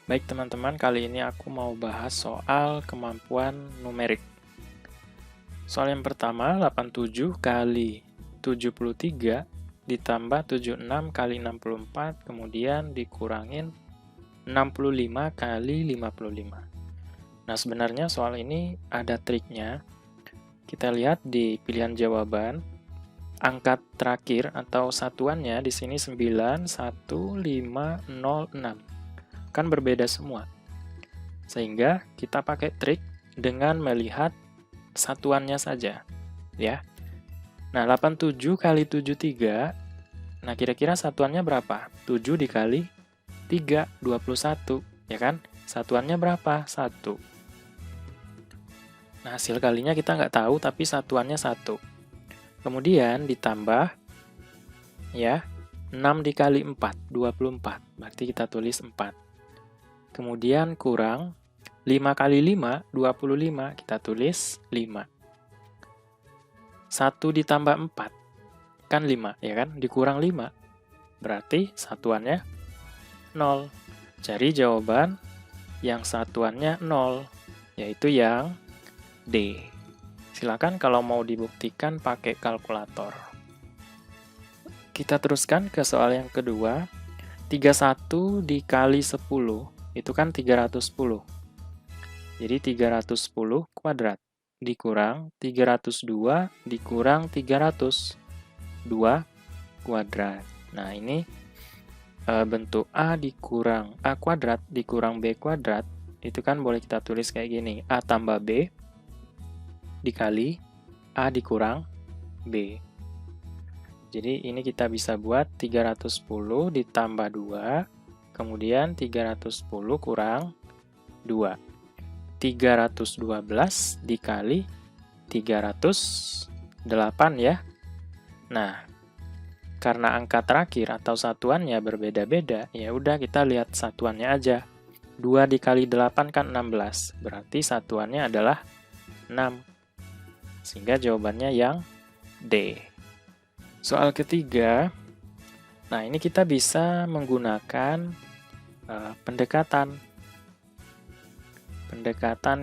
Baik teman-teman, kali ini aku mau bahas soal kemampuan numerik. Soal yang pertama, 87 kali 73 ditambah 76 kali 64, kemudian dikurangin 65 kali 55. Nah, sebenarnya soal ini ada triknya. Kita lihat di pilihan jawaban, angka terakhir atau satuannya di sini 91506. Kan berbeda semua. Sehingga kita pakai trik dengan melihat satuannya saja, ya. Nah, 87 kali 73, nah kira-kira satuannya berapa? 7 dikali 3, 21, ya kan? Satuannya berapa? 1. Nah, hasil kalinya kita nggak tahu, tapi satuannya 1. Kemudian ditambah, ya, 6 dikali 4, 24. Berarti kita tulis 4. Kemudian kurang 5 kali 5, 25, kita tulis 5. 1 ditambah 4, kan 5, ya kan? Dikurang 5, berarti satuannya 0. Cari jawaban yang satuannya 0, yaitu yang D. Silakan kalau mau dibuktikan pakai kalkulator. Kita teruskan ke soal yang kedua. 31 dikali 10, itu kan 310. Jadi 310 kuadrat dikurang 302 dikurang 300. 2 kuadrat. Nah, ini bentuk A dikurang A kuadrat dikurang B kuadrat, itu kan boleh kita tulis kayak gini. A tambah B dikali A dikurang B. Jadi ini kita bisa buat 310 ditambah 2, kemudian 310 kurang 2. 312 dikali 308 ya. Nah, karena angka terakhir atau satuannya berbeda-beda, ya udah kita lihat satuannya aja. 2 dikali 8 kan 16, berarti satuannya adalah 6. Sehingga jawabannya yang D. Soal ketiga, nah ini kita bisa menggunakan pendekatan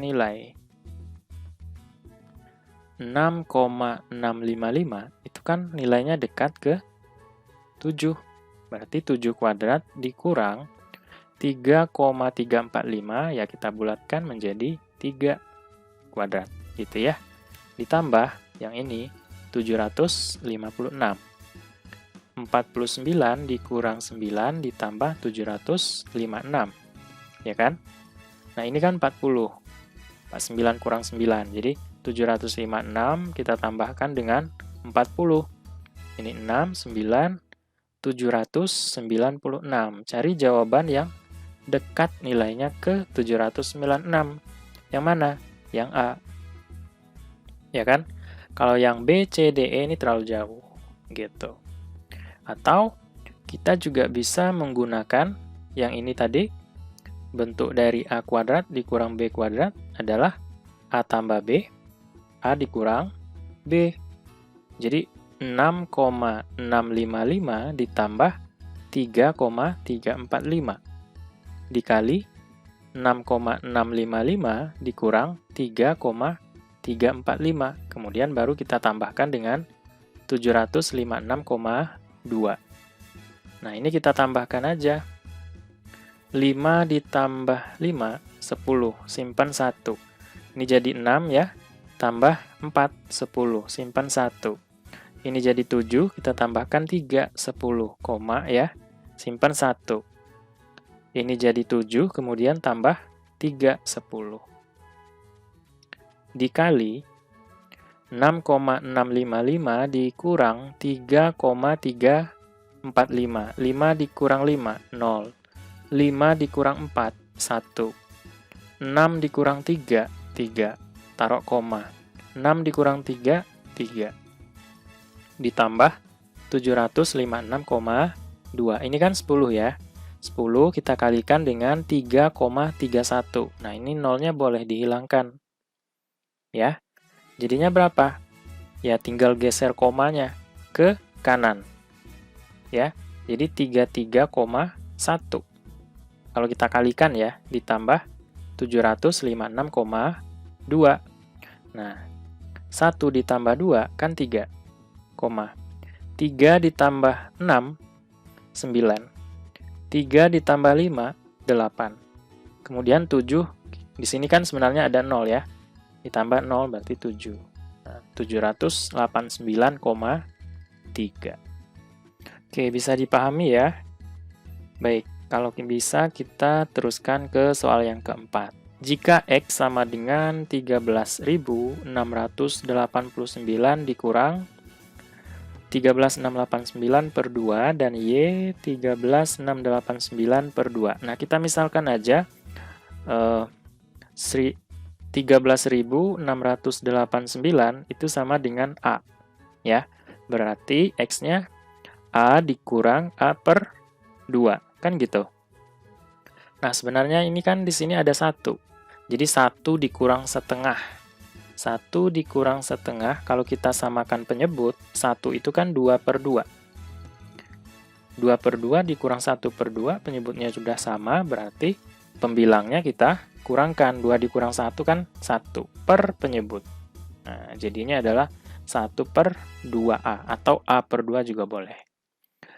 nilai. 6,655 itu kan nilainya dekat ke 7. Berarti 7 kuadrat dikurang 3,345, ya kita bulatkan menjadi 3 kuadrat, gitu ya. Ditambah yang ini 756. 49 dikurang 9 ditambah 756, ya kan? Nah, ini kan 40. 49 kurang 9, jadi 756 kita tambahkan dengan 40. Ini 6, 9, 796. Cari jawaban yang dekat nilainya ke 796. Yang mana? Yang A. Ya kan? Kalau yang B, C, D, E ini terlalu jauh, gitu. Atau kita juga bisa menggunakan yang ini tadi, bentuk dari A kuadrat dikurang B kuadrat adalah A tambah B, A dikurang B. Jadi 6,655 ditambah 3,345 dikali 6,655 dikurang 3,345. Kemudian baru kita tambahkan dengan 756,2. Nah, ini kita tambahkan aja. 5 ditambah 5, 10. Simpan 1. Ini jadi 6 ya. Tambah 4, 10. Simpan 1. Ini jadi 7, kita tambahkan 3, 10, koma ya. Simpan 1. Ini jadi 7, kemudian tambah 3, 10. Dikali 6,655 dikurang 3,345. 5 dikurang 5, 0. 5 dikurang 4, 1. 6 dikurang 3, 3. Taruh koma. 6 dikurang 3, 3. Ditambah 756,2. Ini kan 10 ya. 10 kita kalikan dengan 3,31. Nah, ini nolnya boleh dihilangkan. Ya. Jadinya berapa? Ya, tinggal geser komanya ke kanan. Ya. Jadi 33,1. kalau kita kalikan ya, ditambah 756,2. Nah, 1 ditambah 2 kan 3, 3 ditambah 6, 9. 3 ditambah 5, 8. Kemudian 7, di sini kan sebenarnya ada 0 ya. Ditambah 0 berarti 7. Nah, 789,3. Oke, bisa dipahami ya? Baik, kalau bisa kita teruskan ke soal yang keempat. Jika X sama dengan 13.689 dikurang 13.689 per 2 dan Y 13.689 per 2. Nah, kita misalkan aja 13.689 itu sama dengan A. Ya, berarti X-nya A dikurang A per 2. Kan gitu. Nah, sebenarnya ini kan di sini ada 1. Jadi 1 dikurang setengah. 1 dikurang setengah, kalau kita samakan penyebut, 1 itu kan 2 per 2. 2 per 2 dikurang 1 per 2, penyebutnya sudah sama, berarti pembilangnya kita kurangkan. 2 dikurang 1 kan 1 per penyebut. Nah, jadinya adalah 1 per 2A, atau A per 2 juga boleh.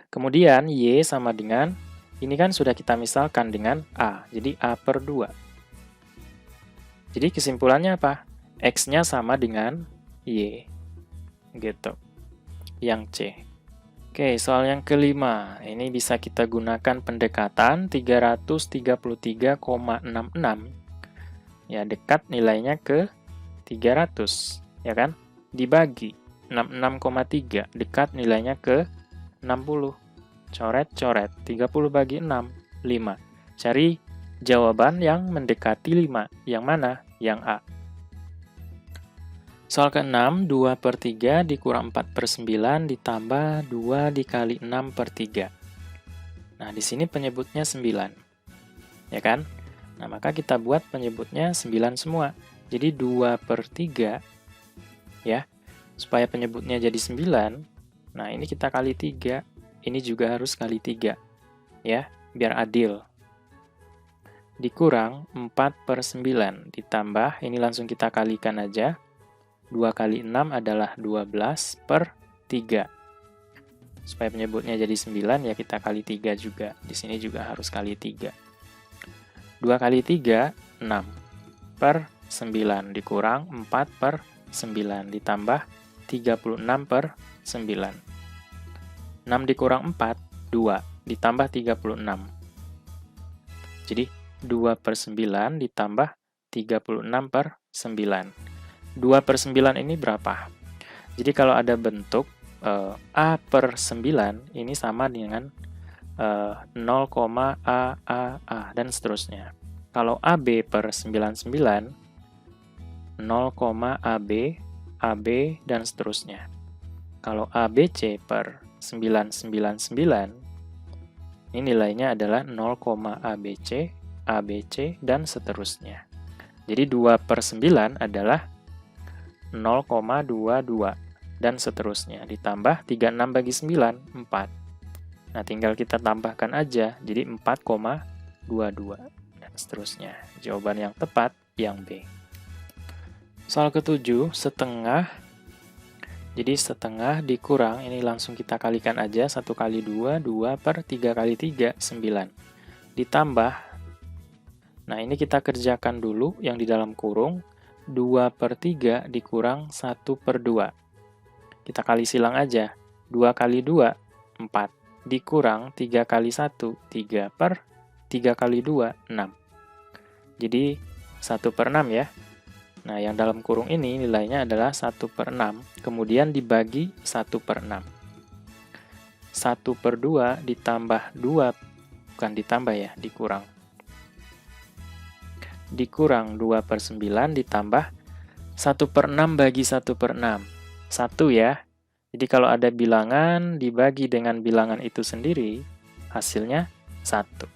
Kemudian, Y sama dengan, ini kan sudah kita misalkan dengan A, jadi A per 2. Jadi kesimpulannya apa? X-nya sama dengan Y. Gitu. Yang C. Oke, soal yang kelima. Ini bisa kita gunakan pendekatan 333,66. Ya, dekat nilainya ke 300. Ya kan? Dibagi 66,3. Dekat nilainya ke 60. Coret-coret. 30 bagi 6. 5. Cari jawaban yang mendekati 5. Yang mana? Yang A. Soal ke-6, 2 per 3 dikurang 4 per 9 ditambah 2 dikali 6 per 3. Nah, di sini penyebutnya 9. Ya kan? Nah, maka kita buat penyebutnya 9 semua. Jadi 2 per 3, ya, supaya penyebutnya jadi 9, nah ini kita kali 3, ini juga harus kali 3, ya, biar adil. Dikurang 4 per 9 ditambah, ini langsung kita kalikan aja. 2 kali 6 adalah 12 per 3. Supaya penyebutnya jadi 9, ya kita kali 3 juga. Di sini juga harus kali 3. 2 kali 3, 6 per 9. Dikurang 4 per 9. Ditambah 36 per 9. 6 dikurang 4, 2. Ditambah 36. Jadi 2 per 9 ditambah 36 per 9. 2 per 9 ini berapa? Jadi kalau ada bentuk A per 9, ini sama dengan 0,AAA, dan seterusnya. Kalau AB per 99, 0,AB, AB, dan seterusnya. Kalau ABC per 999, ini nilainya adalah 0,ABC, ABC, dan seterusnya. Jadi 2 per 9 adalah 0,22 dan seterusnya. Ditambah 36 bagi 9, 4. Nah, tinggal kita tambahkan aja, jadi 4,22 dan seterusnya. Jawaban yang tepat yang B. Soal ke-7, setengah. Jadi setengah dikurang, ini langsung kita kalikan aja, 1 kali 2, 2 per 3 kali 3, 9. Ditambah, nah ini kita kerjakan dulu yang di dalam kurung, 2 per 3 dikurang 1 per 2. Kita kali silang aja. 2 kali 2, 4. Dikurang 3 kali 1, 3 per 3 kali 2, 6. Jadi 1 per 6 ya. Nah, yang dalam kurung ini nilainya adalah 1 per 6. Kemudian dibagi 1 per 6. 1 per 2 ditambah 2, bukan ditambah ya, dikurang. Dikurang 2 per 9 ditambah 1 per 6 bagi 1 per 6. 1 ya. Jadi kalau ada bilangan dibagi dengan bilangan itu sendiri, hasilnya 1.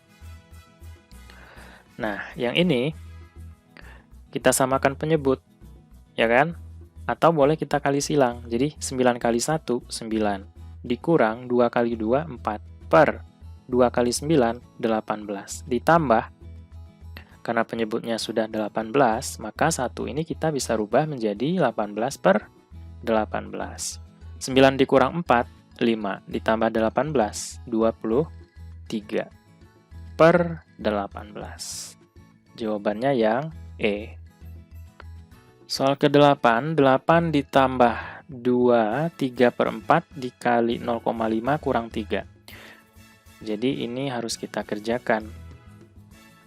Nah, yang ini kita samakan penyebut, ya kan? Atau boleh kita kali silang. Jadi 9 kali 1, 9. Dikurang 2 kali 2, 4. Per 2 kali 9, 18. Ditambah, karena penyebutnya sudah 18, maka 1 ini kita bisa rubah menjadi 18 per 18. 9 dikurang 4, 5. Ditambah 18, 23 per 18. Jawabannya yang E. Soal ke-8, 8 ditambah 2, 3 per 4 dikali 0,5 kurang 3. Jadi ini harus kita kerjakan,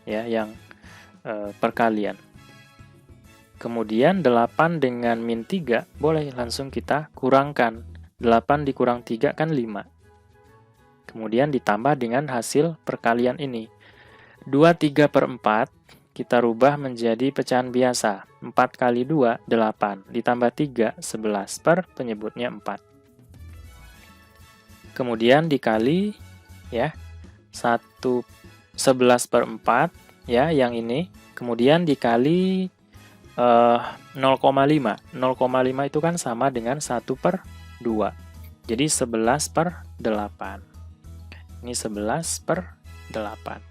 ya, yang perkalian. Kemudian 8 dengan min 3, boleh langsung kita kurangkan. 8 dikurang 3 kan 5. Kemudian ditambah dengan hasil perkalian ini. 23 per 4, kita rubah menjadi pecahan biasa. 4 kali 2, 8. Ditambah 3, 11 per penyebutnya 4. Kemudian dikali, ya, 11 per 4, ya, yang ini. Kemudian dikali 0,5. 0,5 itu kan sama dengan 1 per 2. Jadi 11 per 8. Ini 11 per 8.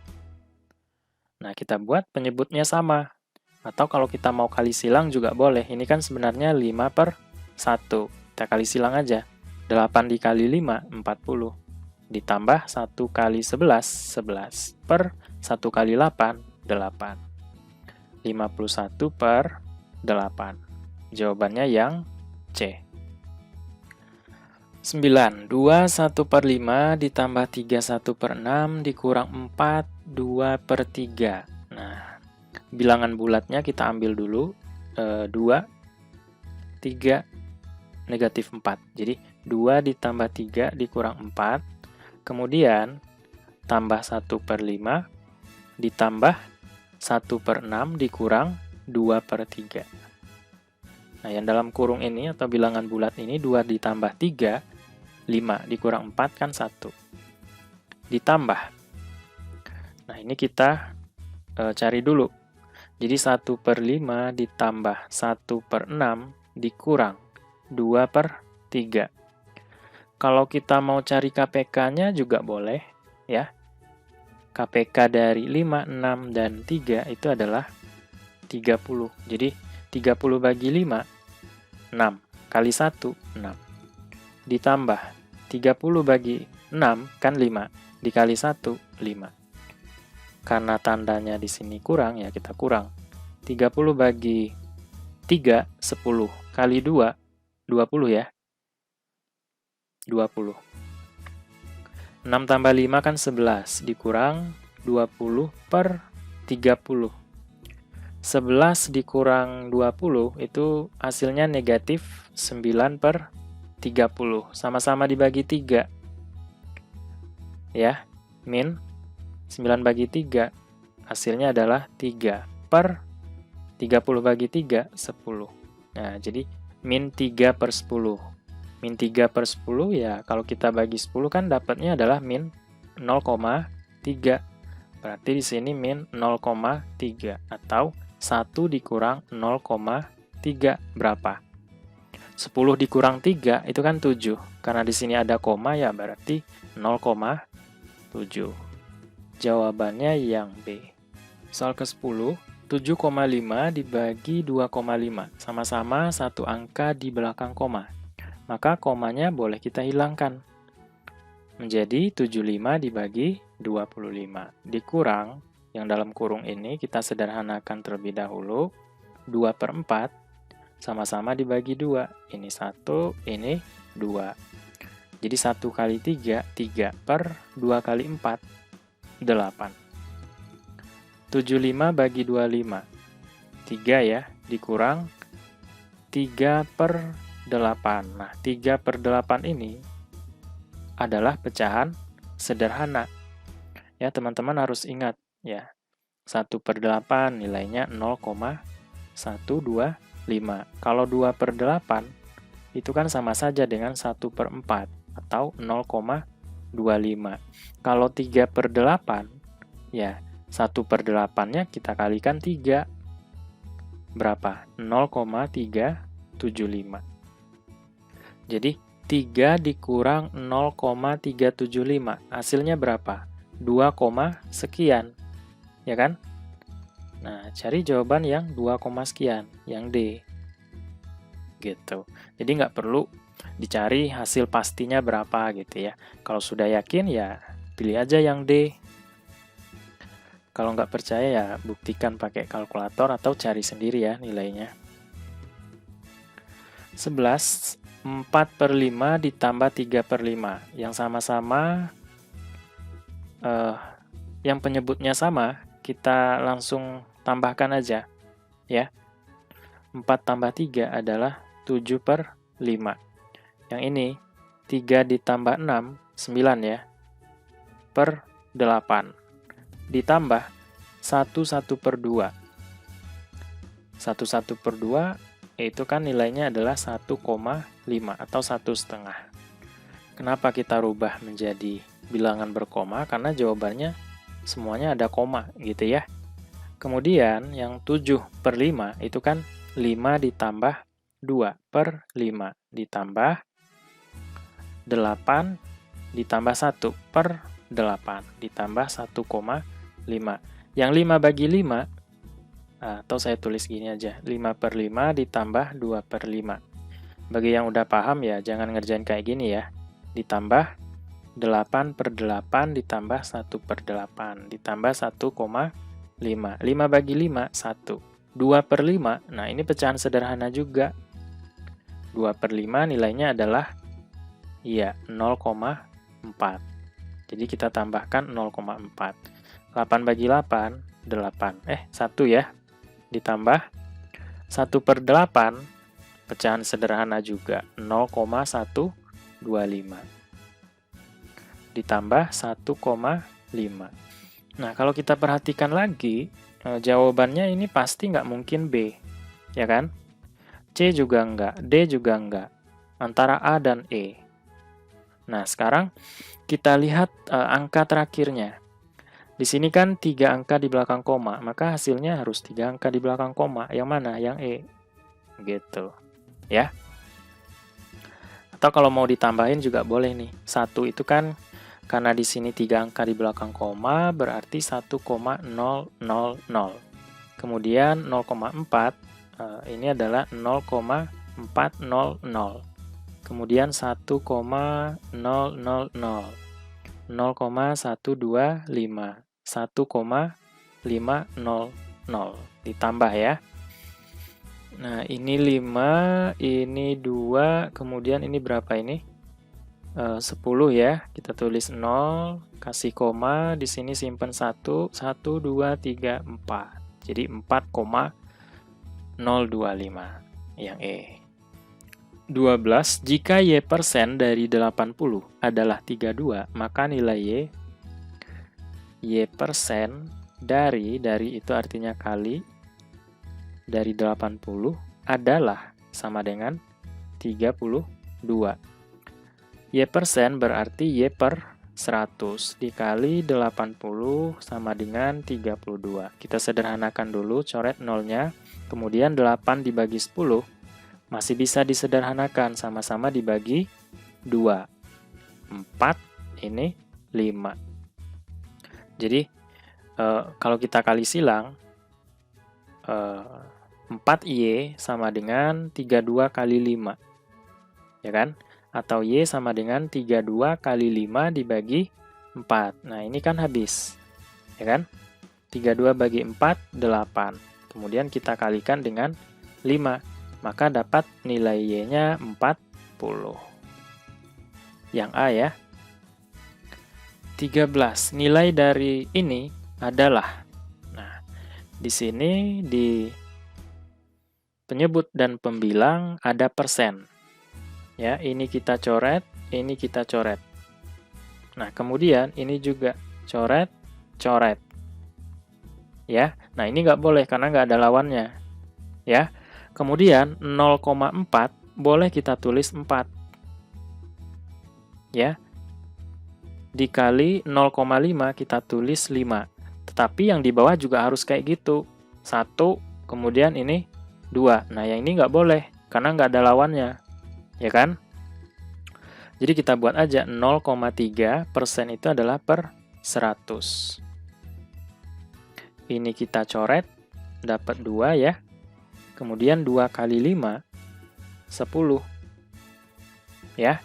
Nah, kita buat penyebutnya sama. Atau kalau kita mau kali silang juga boleh. Ini kan sebenarnya 5 per 1. Kita kali silang aja. 8 dikali 5, 40. Ditambah 1 kali 11, 11. Per 1 kali 8, 8. 51 per 8. Jawabannya yang C. 9. 2, 1 per 5 ditambah 3, 1 per 6 dikurang 4, 2 per 3. Nah, bilangan bulatnya kita ambil dulu. 2, 3, negatif 4. Jadi, 2 ditambah 3 dikurang 4. Kemudian, tambah 1 per 5 ditambah 1 per 6 dikurang 2 per 3. Nah, yang dalam kurung ini atau bilangan bulat ini 2 ditambah 3, 5 dikurang 4 kan 1. Ditambah. Nah, ini kita cari dulu. Jadi 1 per 5 ditambah 1 per 6 dikurang 2 per 3. Kalau kita mau cari KPK-nya juga boleh, ya. KPK dari 5, 6, dan 3 itu adalah 30. Jadi, 30 bagi 5, 6. Kali 1, 6. Ditambah, 30 bagi 6, kan 5. Dikali 1, 5. Karena tandanya di sini kurang, ya kita kurang. 30 bagi 3, 10. Kali 2, 20 ya. 20. 6 tambah 5 kan 11, dikurang 20 per 30. 11 dikurang 20 itu hasilnya negatif 9 per 30. Sama-sama dibagi 3. Ya, min 9 bagi 3, hasilnya adalah 3 per 30 bagi 3, 10. Nah, jadi min 3 per 10. Min 3 per 10 ya kalau kita bagi 10 kan dapatnya adalah min 0,3. Berarti di sini min 0,3 atau 1 dikurang 0,3 berapa? 10 dikurang 3 itu kan 7. Karena di sini ada koma ya berarti 0,7. Jawabannya yang B. Soal ke-10, 7,5 dibagi 2,5. Sama-sama satu angka di belakang koma. Maka komanya boleh kita hilangkan. Menjadi 75 dibagi 25. Dikurang, yang dalam kurung ini kita sederhanakan terlebih dahulu. 2 per 4, sama-sama dibagi 2. Ini 1, ini 2. Jadi 1 kali 3, 3 per 2 kali 4, 8. 75 bagi 25. 3 ya, dikurang 3 per 8. Nah, 3 per 8 ini adalah pecahan sederhana. Ya, teman-teman harus ingat ya. 1 per 8 nilainya 0,125. Kalau 2 per 8 itu kan sama saja dengan 1 per 4 atau 0,25. Kalau 3 per 8 ya 1 per 8-nya kita kalikan 3. Berapa? 0,375. Jadi, 3 dikurang 0,375. Hasilnya berapa? 2, sekian, ya kan? Nah, cari jawaban yang 2, sekian, yang D. Gitu. Jadi nggak perlu dicari hasil pastinya berapa gitu ya. Kalau sudah yakin ya pilih aja yang D. Kalau nggak percaya ya buktikan pakai kalkulator atau cari sendiri ya nilainya. 11, 4/5 ditambah 3/5. Yang sama-sama, yang penyebutnya sama, kita langsung tambahkan aja. Ya, 4 tambah 3 adalah 7/5. Yang ini, 3 ditambah 6, 9 ya, per 8. Ditambah 1/2. 1/2 itu kan nilainya adalah 1,5 atau 1,5. Kenapa kita rubah menjadi bilangan berkoma? Karena jawabannya semuanya ada koma gitu ya. Kemudian yang 7/5 itu kan 5 ditambah 2/5 ditambah 8 ditambah 1/8 ditambah 1,5. Yang 5 bagi 5, atau saya tulis gini aja, 5/5 ditambah 2/5. Bagi yang udah paham ya, jangan ngerjain kayak gini ya. Ditambah 8/8 ditambah 1/8 ditambah 1,5. 5 bagi 5, 1. 2/5, nah ini pecahan sederhana juga. 2/5 nilainya adalah ya 0,4. Jadi kita tambahkan 0,4. 8 bagi 8, 8. 1 ya. Ditambah 1/8, pecahan sederhana juga, 0,125. Ditambah 1,5. Nah, kalau kita perhatikan lagi, jawabannya ini pasti nggak mungkin B, ya kan? C juga nggak, D juga nggak. Antara A dan E. Nah, sekarang kita lihat angka terakhirnya. Di sini kan 3 angka di belakang koma, maka hasilnya harus 3 angka di belakang koma. Yang mana? Yang E. Gitu. Ya. Atau kalau mau ditambahin juga boleh nih. 1 itu kan karena di sini 3 angka di belakang koma, berarti 1,000. Kemudian 0,4, ini adalah 0,400. Kemudian 1,000, 0,125, 1,500. Ditambah ya. Nah, ini 5, ini 2, kemudian ini berapa ini? 10 ya. Kita tulis 0, kasih koma, di sini simpan 1, 1, 2, 3, 4. Jadi 4,025 yang E. 12, jika Y persen dari 80 adalah 32, maka nilai Y persen dari itu artinya kali, dari 80 adalah sama dengan 32. Y persen berarti Y per 100 dikali 80 sama dengan 32. Kita sederhanakan dulu, coret nolnya, kemudian 8 dibagi 10, masih bisa disederhanakan, sama-sama dibagi 2. 4, ini 5. Jadi, kalau kita kali silang, 4Y sama dengan 32 kali 5. Ya kan? Atau Y sama dengan 32 kali 5 dibagi 4. Nah, ini kan habis. Ya kan? 32 bagi 4, 8. Kemudian kita kalikan dengan 5. Maka dapat nilai Y-nya 40. Yang A ya. 13. Nilai dari ini adalah. Nah, di sini di penyebut dan pembilang ada persen. Ya, ini kita coret, ini kita coret. Nah, kemudian ini juga coret, coret. Ya, nah ini nggak boleh karena nggak ada lawannya. Ya, kemudian 0,4 boleh kita tulis 4. Ya, dikali 0,5 kita tulis 5. Tetapi yang di bawah juga harus kayak gitu. 1, kemudian ini 2. Nah, yang ini nggak boleh karena nggak ada lawannya. Ya kan? Jadi kita buat aja 0,3% itu adalah per 100. Ini kita coret, dapat 2 ya. Kemudian 2 kali 5, 10. Ya,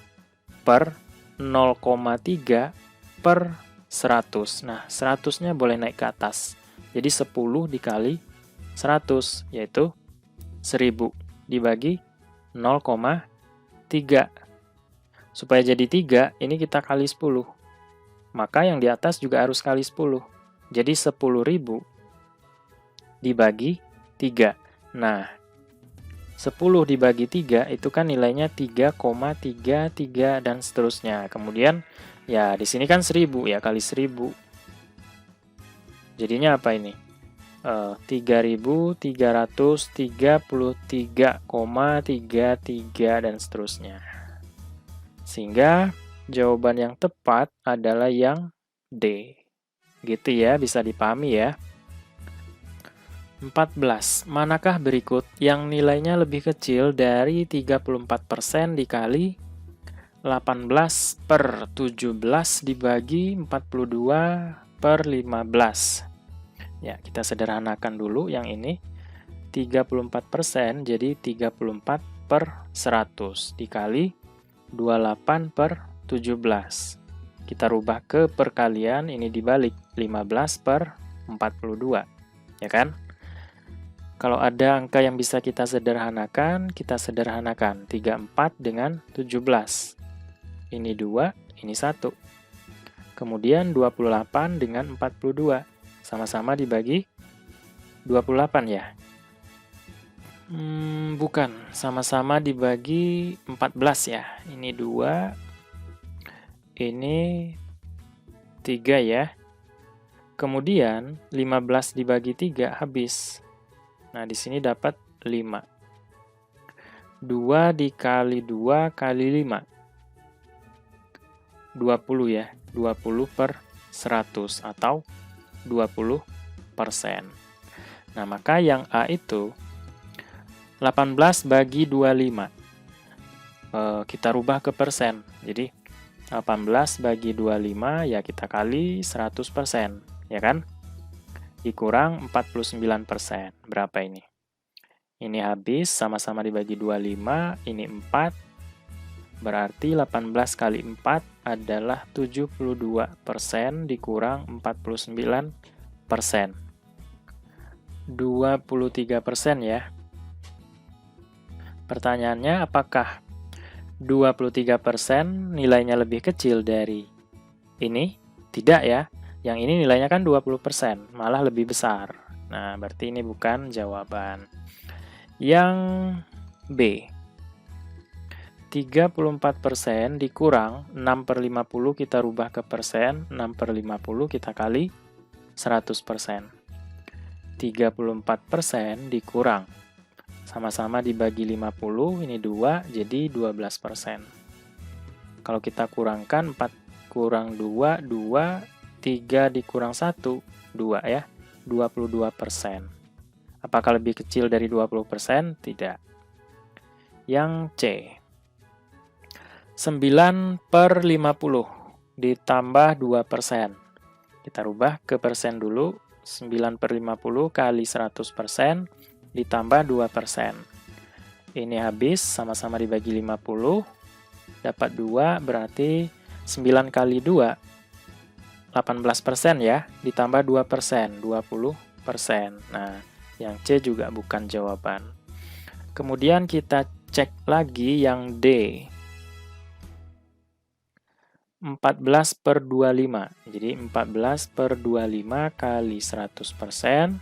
per 0,3 per 100. Nah, 100-nya boleh naik ke atas. Jadi 10 dikali 100, yaitu 1000 dibagi 0,3. Supaya jadi 3, ini kita kali 10. Maka yang di atas juga harus kali 10. Jadi 10.000 dibagi 3. Nah, 10 dibagi 3 itu kan nilainya 3,33 dan seterusnya. Kemudian, ya di sini kan 1000 ya, kali 1000. Jadinya apa ini? 3.333,33 dan seterusnya. Sehingga jawaban yang tepat adalah yang D. Gitu ya, bisa dipahami ya. 14. Manakah berikut yang nilainya lebih kecil dari 34% dikali 18 per 17 dibagi 42 per 15? Ya, kita sederhanakan dulu yang ini. 34% jadi 34 per 100 dikali 28 per 17. Kita rubah ke perkalian, ini dibalik 15 per 42. Ya kan? Kalau ada angka yang bisa kita sederhanakan, kita sederhanakan. 34 dengan 17. Ini 2, ini 1. Kemudian 28 dengan 42. Sama-sama dibagi 28 ya? Bukan. Sama-sama dibagi 14 ya. Ini 2. Ini 3 ya. Kemudian 15 dibagi 3 habis. Nah, di sini dapat 5. 2 dikali 2 kali 5. 20 ya. 20 per 100 atau 20%. Nah, maka yang A itu 18 bagi 25. Kita rubah ke persen. Jadi, 18 bagi 25 ya kita kali 100%. Ya kan? Dikurang 49%. Berapa ini? Ini habis, sama-sama dibagi 25, ini 4. Berarti 18 kali 4 adalah 72% dikurang 49%. 23% ya. Pertanyaannya, apakah 23% nilainya lebih kecil dari ini? Tidak ya. Yang ini nilainya kan 20%, malah lebih besar. Nah, berarti ini bukan jawaban. Yang B. 34% dikurang 6 per 50 kita rubah ke persen, 6 per 50 kita kali 100%. 34% dikurang. Sama-sama dibagi 50, ini 2, jadi 12%. Kalau kita kurangkan, 4 kurang 2, 2, 3 dikurang 1, 2 ya, 22%. Apakah lebih kecil dari 20%? Tidak. Yang C. 9 per 50 ditambah 2%. Kita rubah ke persen dulu, 9 per 50 kali 100% ditambah 2%. Ini habis, sama-sama dibagi 50, dapat 2, berarti 9 kali 2, 18% ya, ditambah 2%, 20%. Nah, yang C juga bukan jawaban. Kemudian kita cek lagi yang D. 14 per 25. Jadi 14 per 25 kali 100%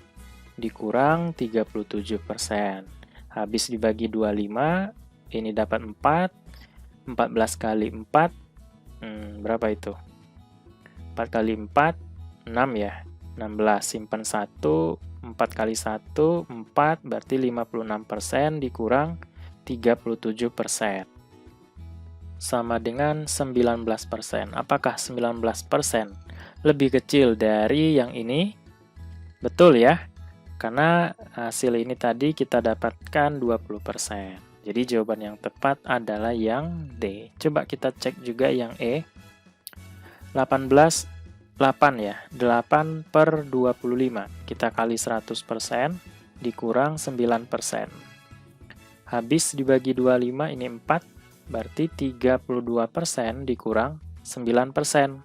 dikurang 37%. Habis dibagi 25, ini dapat 4. 14 kali 4, berapa itu? 4 kali 4, 6 ya. 16, simpan 1, 4 kali 1, 4, berarti 56% dikurang 37%. Sama dengan 19%. Apakah 19% lebih kecil dari yang ini? Betul ya, karena hasil ini tadi kita dapatkan 20%. Jadi jawaban yang tepat adalah yang D. Coba kita cek juga yang E. 18 8 ya, 8 per 25. Kita kali 100%, dikurang 9%. Habis dibagi 25, ini 4, berarti 32% dikurang 9%.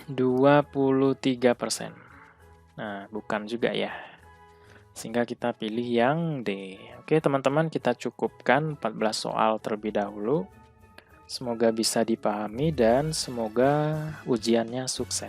23%. Nah, bukan juga ya. Sehingga kita pilih yang D. Oke, teman-teman, kita cukupkan 14 soal terlebih dahulu. Semoga bisa dipahami dan semoga ujiannya sukses.